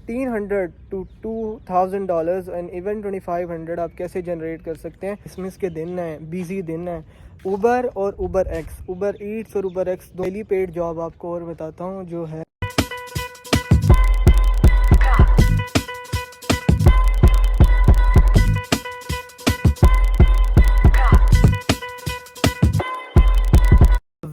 $1,500 to $2,000 and even 2,500 आप कैसे generate कर सकते हैं। क्रिसमस के दिन हैं, बिजी दिन है। उबर और उबर एक्स, उबर ईट्स और Uber X daily paid job आपको और बताता हूँ जो है।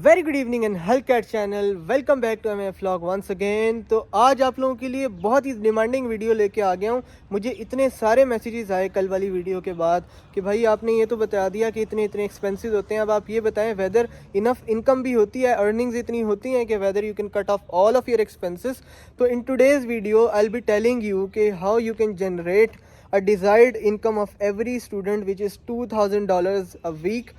Very good evening and health cat channel, welcome back to my vlog once again. तो आज आप लोगों के लिए बहुत ही डिमांडिंग वीडियो लेके आ गया हूँ। मुझे इतने सारे मैसेजेस आए कल वाली वीडियो के बाद कि भाई आपने ये तो बता दिया कि इतने एक्सपेंसेस होते हैं, अब आप ये बताएं वेदर इनफ इनकम भी होती है, अर्निंग्स इतनी होती हैं कि whether you can cut off all of your expenses. तो in today's video I will be telling you कि how you can generate a desired income of every student which is $2,000 a week.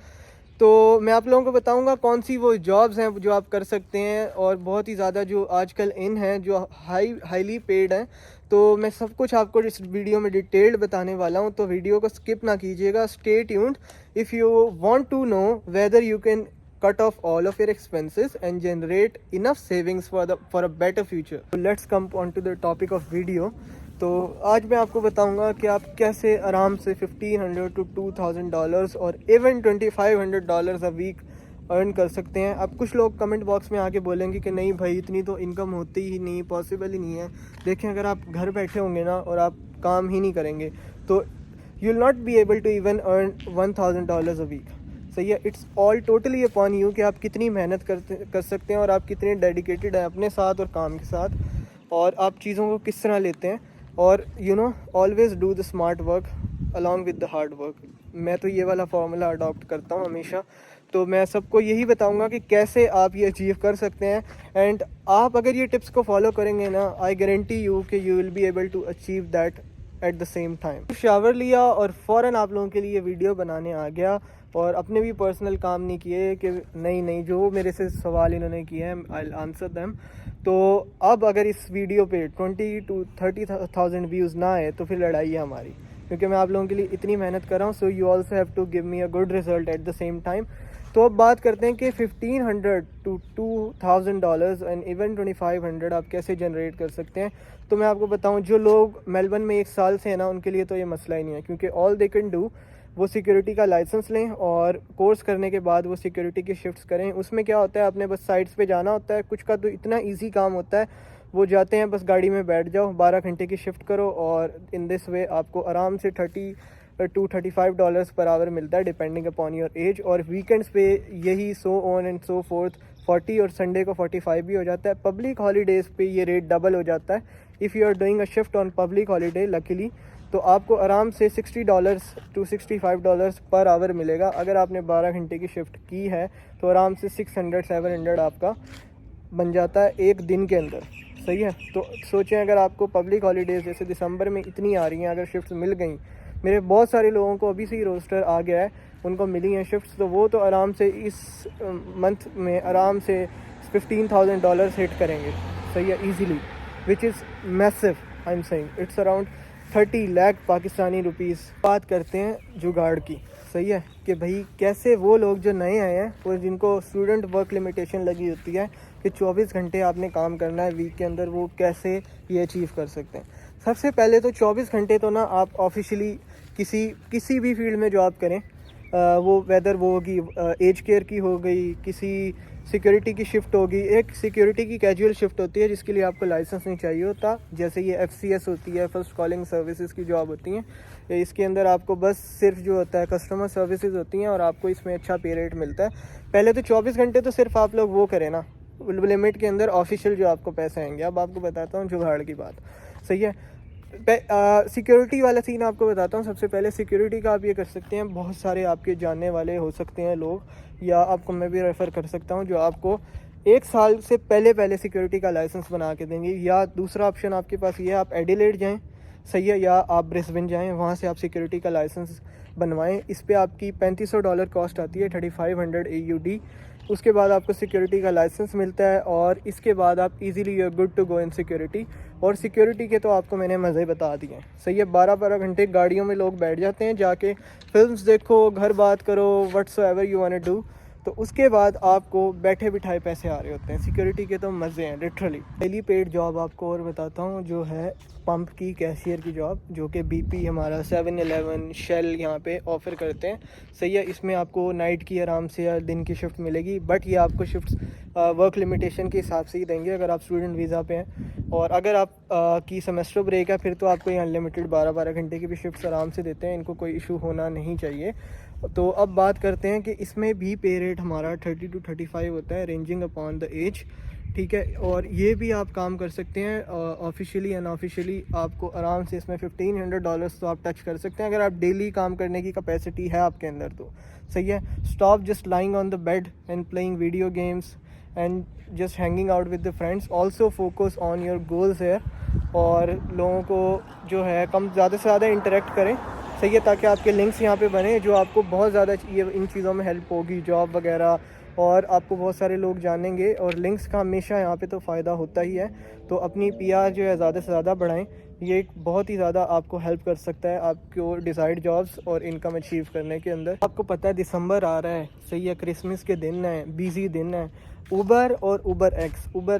तो मैं आप लोगों को बताऊंगा कौन सी वो जॉब्स हैं जो आप कर सकते हैं और बहुत ही ज़्यादा जो आजकल इन हैं जो हाईली पेड हैं। तो मैं सब कुछ आपको इस वीडियो में डिटेल्ड बताने वाला हूं, तो वीडियो को स्किप ना कीजिएगा, stay tuned if you want to know whether you can cut off all of your expenses and generate enough savings for a better future. So let's come on to the topic of video. तो आज मैं आपको बताऊंगा कि आप कैसे आराम से $1,500 to $2,000 और इवन $2,500 अ वीक अर्न कर सकते हैं। अब कुछ लोग कमेंट बॉक्स में आके बोलेंगे कि नहीं भाई इतनी तो इनकम होती ही नहीं, पॉसिबल ही नहीं है। देखें, अगर आप घर बैठे होंगे ना और आप काम ही नहीं करेंगे तो you will not be able to even earn $1,000 a week. सही है, it's all totally upon you कि आप कितनी मेहनत कर सकते हैं और आप कितने डेडिकेटेड हैं अपने साथ और काम के साथ, और आप चीज़ों को किस तरह लेते हैं। और you know always do the smart work along with the hard work. मैं तो ये वाला फार्मूला अडॉप्ट करता हूँ हमेशा। तो मैं सबको यही बताऊँगा कि कैसे आप ये अचीव कर सकते हैं। एंड आप अगर ये टिप्स को फॉलो करेंगे ना, आई गारंटी यू कि you will be able to achieve that at the same time. Shower लिया और फ़ौरन आप लोगों के लिए वीडियो बनाने आ गया और अपने भी पर्सनल काम नहीं किए कि नहीं जो मेरे से सवाल इन्होंने किए हैं आई विल आंसर देम। तो अब अगर इस वीडियो पे 20 to 30,000 व्यूज़ ना आए तो फिर लड़ाई है हमारी, क्योंकि मैं आप लोगों के लिए इतनी मेहनत कर रहा हूँ। So you also have to give me a good result at the same time. तो अब बात करते हैं कि $1,500 to $2,000 एंड इवन 2,500 आप कैसे जनरेट कर सकते हैं। तो मैं आपको बताऊं, जो लोग मेलबर्न में 1 साल से हैं ना, उनके लिए तो ये मसला ही नहीं है, क्योंकि ऑल दे कैन डू वो सिक्योरिटी का लाइसेंस लें और कोर्स करने के बाद वो सिक्योरिटी की शिफ्ट्स करें। उसमें क्या होता है, आपने बस साइट्स पे जाना होता है। कुछ का तो इतना इजी काम होता है, वो जाते हैं बस गाड़ी में बैठ जाओ, 12 घंटे की शिफ्ट करो और इन दिस वे आपको आराम से $30 to $35 पर आवर मिलता है डिपेंडिंग अपॉन योर एज। और वीकेंड्स पे यही so on and so fourth 40 और संडे को 45 भी हो जाता है। पब्लिक हॉलीडेज़ पे ये रेट डबल हो जाता है। If you are doing a shift on public holiday luckily, तो आपको आराम से $60 to $65 पर आवर मिलेगा। अगर आपने 12 घंटे की शिफ्ट की है तो आराम से 600-700 आपका बन जाता है एक दिन के अंदर। सही है, तो सोचें अगर आपको पब्लिक हॉलीडेज़ जैसे दिसंबर में इतनी आ रही हैं, अगर शिफ्ट्स मिल गई, मेरे बहुत सारे लोगों को अभी से ही रोस्टर आ गया है, उनको मिली हैं शिफ्ट्स, तो वो तो आराम से इस मंथ में आराम से $15,000 हिट करेंगे। सही है, easily, which is massive. I am saying it's around 30 lakh Pakistani rupees. बात करते हैं जुगाड़ की। सही है कि भाई कैसे वो लोग जो नए आए हैं और जिनको स्टूडेंट वर्क लिमिटेशन लगी होती है कि 24 घंटे आपने काम करना है वीक के अंदर, वो कैसे ये अचीव कर सकते हैं। सबसे पहले तो 24 घंटे तो ना आप ऑफिशियली किसी भी फील्ड में जॉब करें, वो वेदर वो होगी एज केयर की हो गई, किसी सिक्योरिटी की शिफ्ट होगी। एक सिक्योरिटी की कैजुअल शिफ्ट होती है जिसके लिए आपको लाइसेंस नहीं चाहिए होता, जैसे ये FCS होती है, फर्स्ट कॉलिंग सर्विसेज की जॉब होती हैं। इसके अंदर आपको बस सिर्फ जो होता है कस्टमर सर्विसेज होती हैं और आपको इसमें अच्छा पे रेट मिलता है। पहले तो 24 घंटे तो सिर्फ आप लोग वो करें ना, लिमिट के अंदर ऑफिशियल जो आपको पैसे आएंगे। अब आपको बताता हूँ जुगाड़ की बात। सही है, सिक्योरिटी वाला सीन आपको बताता हूँ। सबसे पहले सिक्योरिटी का आप ये कर सकते हैं, बहुत सारे आपके जानने वाले हो सकते हैं लोग, या आपको मैं भी रेफ़र कर सकता हूँ जो आपको 1 साल से पहले सिक्योरिटी का लाइसेंस बना के देंगे। या दूसरा ऑप्शन आपके पास ये है, आप एडिलेड जाएँ, सही है, या आप ब्रिस्बेन जाएँ, वहाँ से आप सिक्योरिटी का लाइसेंस बनवाएं। इस पर आपकी $3,500 कॉस्ट आती है, 3500 AUD। उसके बाद आपको सिक्योरिटी का लाइसेंस मिलता है और इसके बाद आप easily you are good to go in security. और सिक्योरिटी के तो आपको मैंने मज़े बता दिए हैं। सही है, 12-12 घंटे गाड़ियों में लोग बैठ जाते हैं, जाके फिल्म्स देखो, घर बात करो, whatsoever you want to do. तो उसके बाद आपको बैठे बिठाए पैसे आ रहे होते हैं। सिक्योरिटी के तो मज़े हैं लिटरली। डेली पेड जॉब आपको और बताता हूँ, जो है पंप की कैशियर की जॉब, जो कि BP हमारा 7-Eleven शेल यहाँ पे ऑफ़र करते हैं। सही है, इसमें आपको नाइट की आराम से या दिन की शिफ्ट मिलेगी, बट ये आपको शिफ्ट्स वर्क लिमिटेशन के हिसाब से ही देंगे अगर आप स्टूडेंट वीज़ा पे हैं। और अगर आप की सेमेस्टर ब्रेक है फिर तो आपको ये अनलिमिटेड 12-12 घंटे की भी शिफ्ट्स आराम से देते हैं, इनको कोई इशू होना नहीं चाहिए। तो अब बात करते हैं कि इसमें भी पे रेट हमारा 30 to 35 होता है, रेंजिंग अपॉन द एज। ठीक है, और ये भी आप काम कर सकते हैं ऑफिशियली अनऑफिशियली। आपको आराम से इसमें $1500 तो आप टच कर सकते हैं अगर आप डेली काम करने की कैपेसिटी है आपके अंदर तो। सही है, stop just lying on the bed and playing video games and just hanging out with the friends. Also focus on your goals है, और लोगों को जो है कम ज़्यादा से ज़्यादा इंटरेक्ट करें। सही है, ताकि आपके लिंक्स यहाँ पे बने जो आपको बहुत ज़्यादा ये इन चीज़ों में हेल्प होगी, जॉब वगैरह, और आपको बहुत सारे लोग जानेंगे। और लिंक्स का हमेशा यहाँ पे तो फ़ायदा होता ही है। तो अपनी PR जो है ज़्यादा से ज़्यादा बढ़ाएं, ये एक बहुत ही ज़्यादा आपको हेल्प कर सकता है आपको डिज़ायर्ड जॉब्स और इनकम अचीव करने के अंदर। आपको पता है दिसंबर आ रहा है, सही है, क्रिसमस के दिन है, बिजी दिन है। उबर और उबर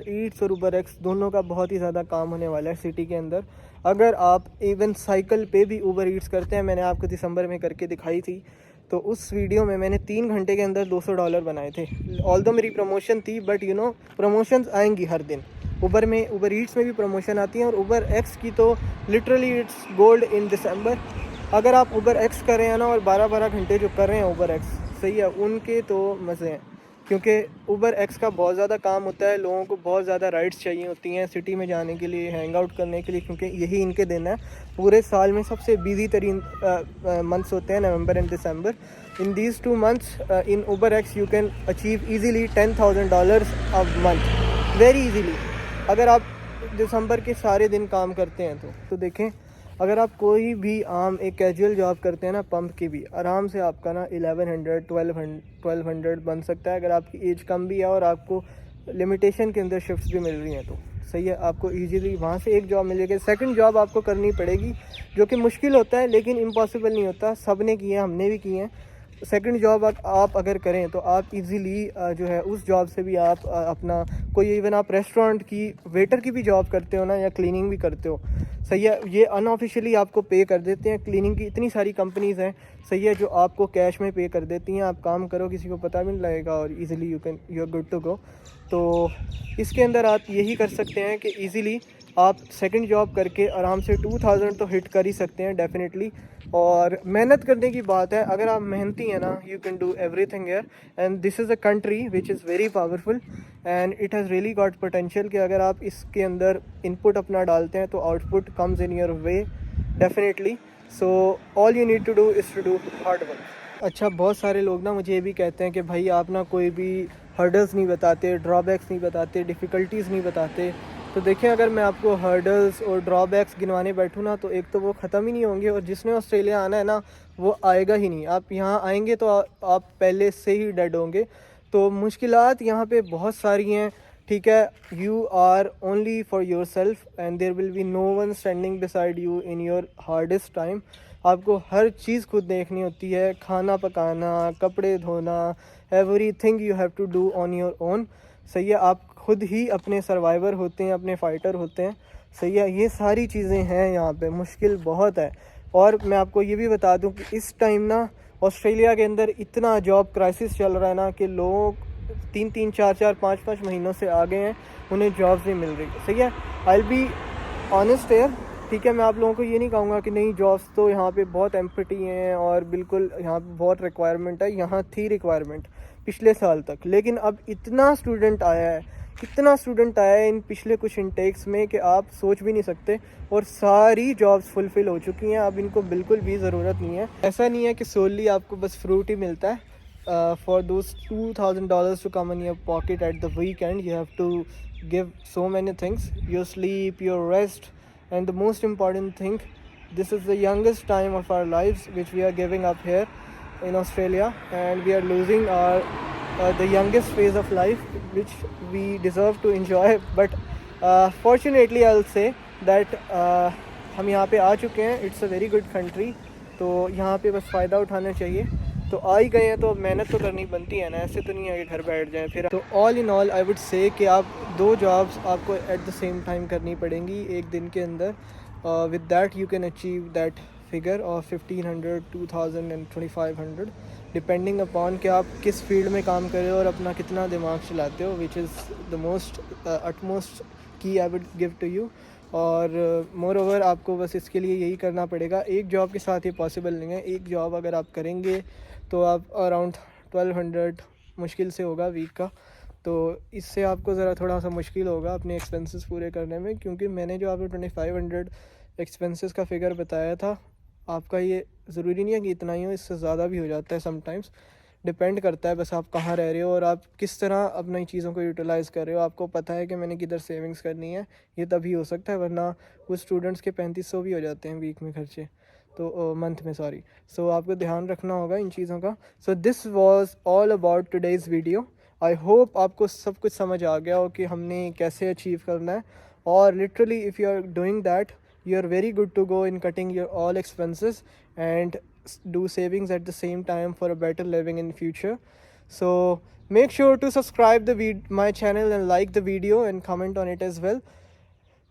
ईट्स और उबर एक्स दोनों का बहुत ही ज़्यादा काम होने वाला है सिटी के अंदर। अगर आप इवन साइकिल पे भी उबर ईट्स करते हैं, मैंने आपको दिसंबर में करके दिखाई थी, तो उस वीडियो में मैंने 3 घंटे के अंदर $200 बनाए थे। ऑल्दो मेरी प्रमोशन थी, बट यू नो प्रमोशंस आएंगी हर दिन। उबर ईट्स में भी प्रमोशन आती हैं, और उबर एक्स की तो लिटरली इट्स गोल्ड इन दिसंबर। अगर आप उबर एक्स कर रहे हैं ना, और 12-12 घंटे जो कर रहे हैं उबर एक्स, सही है, उनके तो मज़े हैं। क्योंकि उबर एक्स का बहुत ज़्यादा काम होता है, लोगों को बहुत ज़्यादा राइड्स चाहिए होती हैं सिटी में जाने के लिए, हैंग आउट करने के लिए, क्योंकि यही इनके दिन है। पूरे साल में सबसे बिजी तरीन मंथ्स होते हैं November and December. In these 2 months in Uber X you can achieve easily $10,000 a month, very easily, अगर आप दिसंबर के सारे दिन काम करते हैं तो देखें, अगर आप कोई भी आम एक कैजुअल जॉब करते हैं ना, पंप की भी, आराम से आपका ना 1100-1200 बन सकता है अगर आपकी एज कम भी है और आपको लिमिटेशन के अंदर शिफ्ट्स भी मिल रही हैं तो। सही है, आपको इजीली वहाँ से एक जॉब मिलेगी। सेकंड जॉब आपको करनी पड़ेगी, जो कि मुश्किल होता है लेकिन इम्पॉसिबल नहीं होता। सब ने किए हैं, हमने भी किए हैं। सेकंड जॉब आप अगर करें तो आप इजीली जो है उस जॉब से भी आप अपना कोई, इवन आप रेस्टोरेंट की वेटर की भी जॉब करते हो ना, या क्लीनिंग भी करते हो, सही है, ये अनऑफिशियली आपको पे कर देते हैं। क्लीनिंग की इतनी सारी कंपनीज़ हैं, सही है, जो आपको कैश में पे कर देती हैं। आप काम करो, किसी को पता भी नहीं लगेगा, और easily you are good to go. तो इसके अंदर आप यही कर सकते हैं कि इजीली आप सेकंड जॉब करके आराम से 2000 तो हिट कर ही सकते हैं डेफिनेटली। और मेहनत करने की बात है, अगर आप मेहनती हैं ना, you can do everything here. And this is a country which is very powerful and it has really got potential, कि अगर आप इसके अंदर इनपुट अपना डालते हैं तो output comes in your way definitely. So all you need to do is to do hard work. अच्छा, बहुत सारे लोग ना मुझे ये भी कहते हैं कि भाई आप ना कोई भी हर्डल्स नहीं बताते, ड्रॉबैक्स नहीं बताते, डिफ़िकल्टीज़ नहीं बताते। तो देखिए, अगर मैं आपको हर्डल्स और ड्रॉबैक्स गिनवाने बैठूँ ना, तो एक तो वो ख़त्म ही नहीं होंगे, और जिसने ऑस्ट्रेलिया आना है ना, वो आएगा ही नहीं। आप यहाँ आएंगे तो आप पहले से ही डेड होंगे। तो मुश्किलात यहाँ पे बहुत सारी हैं, ठीक है। You are only for yourself and there will be no one standing beside you in your hardest time. आपको हर चीज़ खुद देखनी होती है, खाना पकाना, कपड़े धोना, everything you have to do on your own. सही है, आप खुद ही अपने सर्वाइवर होते हैं, अपने फाइटर होते हैं। सही है, ये सारी चीज़ें हैं यहाँ पे, मुश्किल बहुत है। और मैं आपको ये भी बता दूं कि इस टाइम ना ऑस्ट्रेलिया के अंदर इतना जॉब क्राइसिस चल रहा है ना, कि लोग 3-3, 4-4, 5-5 महीनों से आ गए हैं, उन्हें जॉब्स नहीं मिल रही। सही है, आई विल बी ऑनेस्ट हियर, ठीक है। मैं आप लोगों को ये नहीं कहूँगा कि नहीं, जॉब्स तो यहाँ पे बहुत एम्प्टी हैं और बिल्कुल यहाँ पे बहुत रिक्वायरमेंट है। यहाँ थी रिक्वायरमेंट पिछले साल तक, लेकिन अब इतना स्टूडेंट आया है इन पिछले कुछ इनटेक्स में कि आप सोच भी नहीं सकते, और सारी जॉब्स फुलफ़िल हो चुकी हैं। अब इनको बिल्कुल भी ज़रूरत नहीं है। ऐसा नहीं है कि सोली आपको बस फ्रूट ही मिलता है। For those $2000 to come in your pocket at the weekend, you have to give so many things, your sleep, your rest, and the most important thing, this is the youngest time of our lives which we are giving up here in Australia, and we are losing our the youngest phase of life which we deserve to enjoy. But fortunately I'll say that हम यहाँ पे आ चुके हैं, it's a very good country, तो यहाँ पे बस फ़ायदा उठाना चाहिए। तो आ ही गए हैं तो अब मेहनत तो करनी बनती है ना, ऐसे तो नहीं है कि घर बैठ जाएं फिर। तो all in all I would say कि आप 2 जॉब्स आपको एट द सेम टाइम करनी पड़ेंगी एक दिन के अंदर। With that you can achieve that figure of 1500, 2000 and 2500 depending upon कि आप किस फील्ड में काम कर रहे हो और अपना कितना दिमाग चलाते हो, which is the most utmost key I would give to you. और मोर ओवर आपको बस इसके लिए यही करना पड़ेगा, एक जॉब के साथ ये पॉसिबल नहीं है। एक जॉब अगर आप करेंगे तो आप अराउंड 1200 मुश्किल से होगा वीक का, तो इससे आपको ज़रा थोड़ा सा मुश्किल होगा अपने एक्सपेंसेस पूरे करने में, क्योंकि मैंने जो आपको 2500 एक्सपेंसेस का फ़िगर बताया था, आपका ये ज़रूरी नहीं है कि इतना ही हो, इससे ज़्यादा भी हो जाता है समटाइम्स, डिपेंड करता है बस आप कहाँ रह रहे हो और आप किस तरह अपनी चीज़ों को यूटिलाइज़ कर रहे हो। आपको पता है कि मैंने किधर सेविंग्स करनी है, ये तभी हो सकता है, वरना कुछ स्टूडेंट्स के 3500 भी हो जाते हैं वीक में खर्चे, तो मंथ में सॉरी। सो आपको ध्यान रखना होगा इन चीज़ों का। So this was all about today's video. I hope आपको सब कुछ समझ आ गया हो कि हमने कैसे अचीव करना है, और literally if you are doing that you are very good to go in cutting your all expenses and do savings at the same time for a better living in future. So make sure to subscribe my channel and like the video and comment on it as well.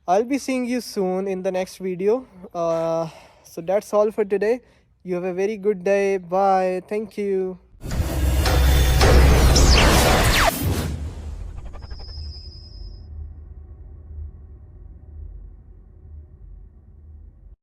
I'll be seeing you soon in the next video. So that's all for today. You have a very good day. Bye. Thank you.